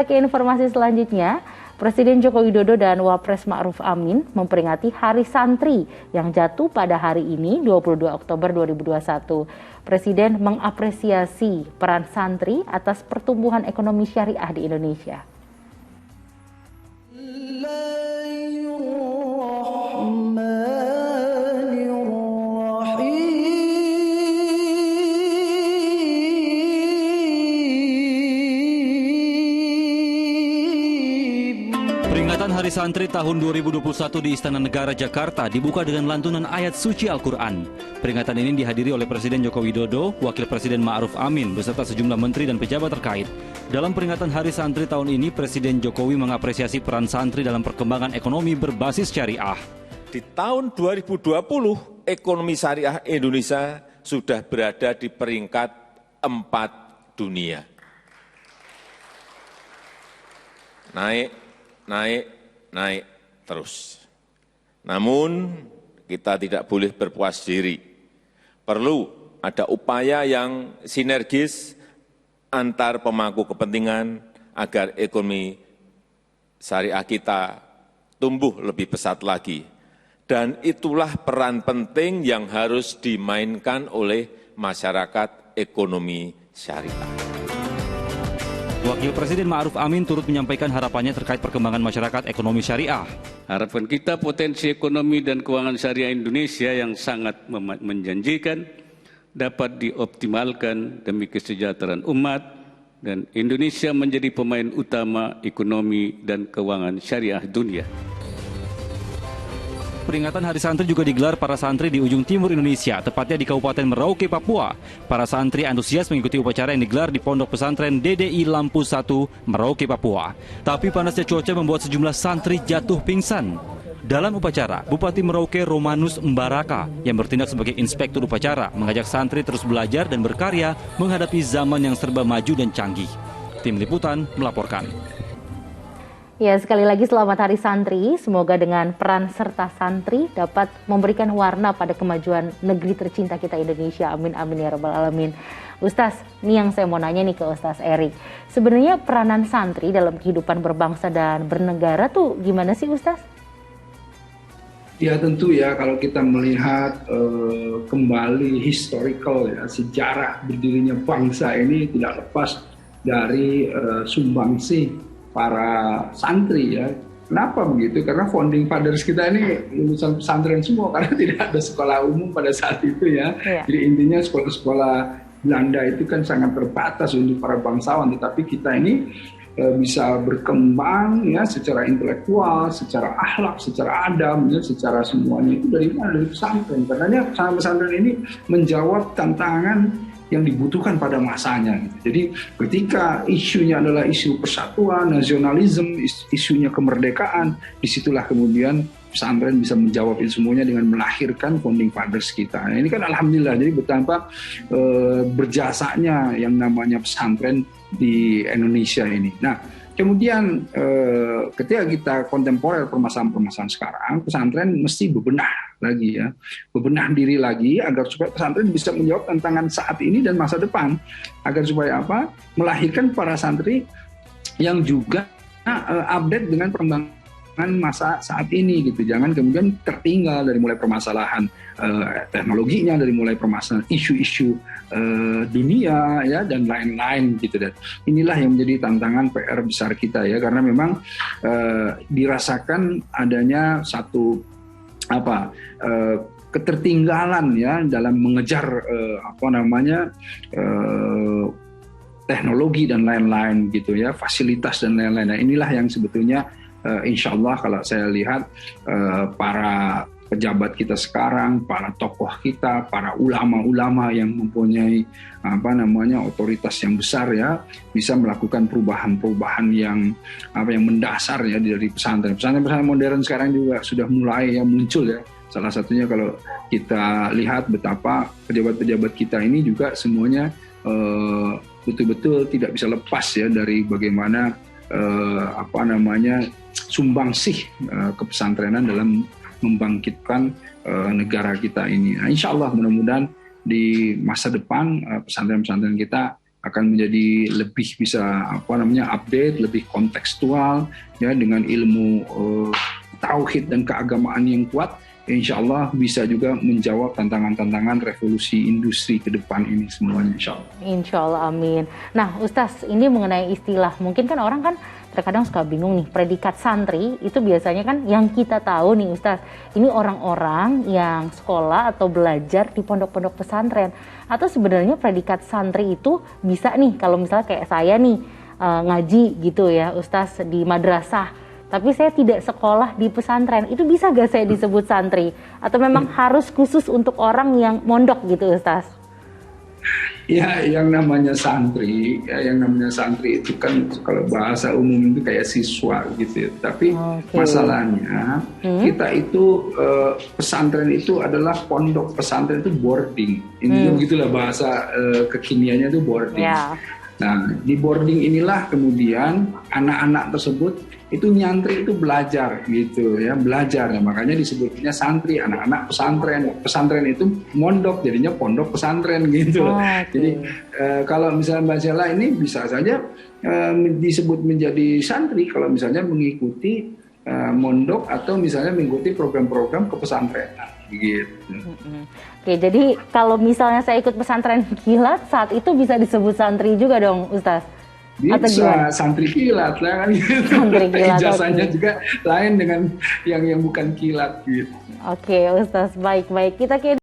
Ke informasi selanjutnya, Presiden Joko Widodo dan Wapres Ma'ruf Amin memperingati Hari Santri yang jatuh pada hari ini 22 Oktober 2021. Presiden mengapresiasi peran santri atas pertumbuhan ekonomi syariah di Indonesia. Peringatan Hari Santri tahun 2021 di Istana Negara Jakarta dibuka dengan lantunan ayat suci Al-Quran. Peringatan ini dihadiri oleh Presiden Joko Widodo, Wakil Presiden Ma'ruf Amin, beserta sejumlah menteri dan pejabat terkait. Dalam peringatan Hari Santri tahun ini, Presiden Jokowi mengapresiasi peran santri dalam perkembangan ekonomi berbasis syariah. Di tahun 2020, ekonomi syariah Indonesia sudah berada di peringkat 4 dunia. Naik terus. Namun kita tidak boleh berpuas diri. Perlu ada upaya yang sinergis antar pemangku kepentingan agar ekonomi syariah kita tumbuh lebih pesat lagi. Dan itulah peran penting yang harus dimainkan oleh masyarakat ekonomi syariah. Wakil Presiden Ma'ruf Amin turut menyampaikan harapannya terkait perkembangan masyarakat ekonomi syariah. Harapan kita potensi ekonomi dan keuangan syariah Indonesia yang sangat menjanjikan dapat dioptimalkan demi kesejahteraan umat dan Indonesia menjadi pemain utama ekonomi dan keuangan syariah dunia. Peringatan Hari Santri juga digelar para santri di ujung timur Indonesia, tepatnya di Kabupaten Merauke, Papua. Para santri antusias mengikuti upacara yang digelar di Pondok Pesantren DDI Lampu 1, Merauke, Papua. Tapi panasnya cuaca membuat sejumlah santri jatuh pingsan. Dalam upacara, Bupati Merauke Romanus Mbaraka yang bertindak sebagai inspektur upacara mengajak santri terus belajar dan berkarya menghadapi zaman yang serba maju dan canggih. Tim Liputan melaporkan. Ya, sekali lagi selamat Hari Santri. Semoga dengan peran serta santri dapat memberikan warna pada kemajuan negeri tercinta kita Indonesia. Amin, amin ya rabbal alamin. Ustaz, ini yang saya mau nanya nih ke Ustaz Erik. Sebenarnya peranan santri dalam kehidupan berbangsa dan bernegara tuh gimana sih Ustaz? Ya tentu ya, kalau kita melihat kembali historical ya, sejarah berdirinya bangsa ini tidak lepas dari sumbangsih para santri ya. Kenapa begitu? Karena founding fathers kita ini lulusan pesantren semua karena tidak ada sekolah umum pada saat itu ya. Jadi intinya sekolah-sekolah Belanda itu kan sangat terbatas untuk para bangsawan, tetapi kita ini bisa berkembang ya secara intelektual, secara akhlak, secara adab, ya, secara semuanya itu dari mana? Dari pesantren. Karena pesantren ini menjawab tantangan yang dibutuhkan pada masanya. Jadi ketika isunya adalah isu persatuan, nasionalisme, isunya kemerdekaan, disitulah kemudian pesantren bisa menjawab itu semuanya dengan melahirkan founding fathers kita. Nah, ini kan alhamdulillah, jadi betapa berjasanya yang namanya pesantren di Indonesia ini. Nah, kemudian ketika kita kontemporer permasalahan-permasalahan sekarang, pesantren mesti bebenah lagi ya, bebenah diri lagi agar supaya pesantren bisa menjawab tantangan saat ini dan masa depan, agar supaya apa? Melahirkan para santri yang juga update dengan perkembangan masa saat ini gitu. Jangan kemudian tertinggal dari mulai permasalahan teknologinya, dari mulai permasalahan isu-isu dunia ya dan lain-lain gitu. Dan inilah yang menjadi tantangan PR besar kita ya, karena memang dirasakan adanya satu ketertinggalan ya dalam mengejar teknologi dan lain-lain gitu ya, fasilitas dan lain-lain. Nah, inilah yang sebetulnya insya Allah kalau saya lihat para pejabat kita sekarang, para tokoh kita, para ulama-ulama yang mempunyai otoritas yang besar ya, bisa melakukan perubahan-perubahan yang mendasar ya dari pesantren. Pesantren modern sekarang juga sudah mulai ya muncul ya. Salah satunya kalau kita lihat betapa pejabat-pejabat kita ini juga semuanya betul-betul tidak bisa lepas ya dari bagaimana sumbangsih kepesantrenan dalam membangkitkan negara kita ini. Nah, insya Allah mudah-mudahan di masa depan pesantren-pesantren kita akan menjadi lebih bisa update, lebih kontekstual ya dengan ilmu tauhid dan keagamaan yang kuat. Insya Allah bisa juga menjawab tantangan-tantangan revolusi industri ke depan ini semuanya, insya Allah. Insya Allah, amin. Nah, Ustaz, ini mengenai istilah, mungkin kan orang kan terkadang suka bingung nih, predikat santri itu biasanya kan yang kita tahu nih Ustaz, ini orang-orang yang sekolah atau belajar di pondok-pondok pesantren. Atau sebenarnya predikat santri itu bisa nih, kalau misalnya kayak saya nih, ngaji gitu ya Ustaz di madrasah, tapi saya tidak sekolah di pesantren, itu bisa gak saya disebut santri? Atau memang harus khusus untuk orang yang mondok gitu Ustaz? Ya, yang namanya santri itu kan kalau bahasa umum itu kayak siswa gitu ya. Tapi masalahnya kita itu pesantren itu adalah pondok, pesantren itu boarding. Ini begitulah bahasa kekiniannya itu boarding. Yeah. Nah, di boarding inilah kemudian anak-anak tersebut itu nyantri itu belajar gitu ya, belajar. Nah, makanya disebutnya santri, anak-anak pesantren. Pesantren itu mondok, jadinya pondok pesantren gitu. Jadi kalau misalnya Mbak Sheila ini bisa saja disebut menjadi santri kalau misalnya mengikuti mondok atau misalnya mengikuti program-program kepesantrenan gitu. Oke, jadi kalau misalnya saya ikut pesantren kilat, saat itu bisa disebut santri juga dong, Ustaz? Bisa, santri kilat lah kan gitu. Santri kilat, ijazahnya juga lain dengan yang bukan kilat gitu. Oke, Ustaz, baik. Kita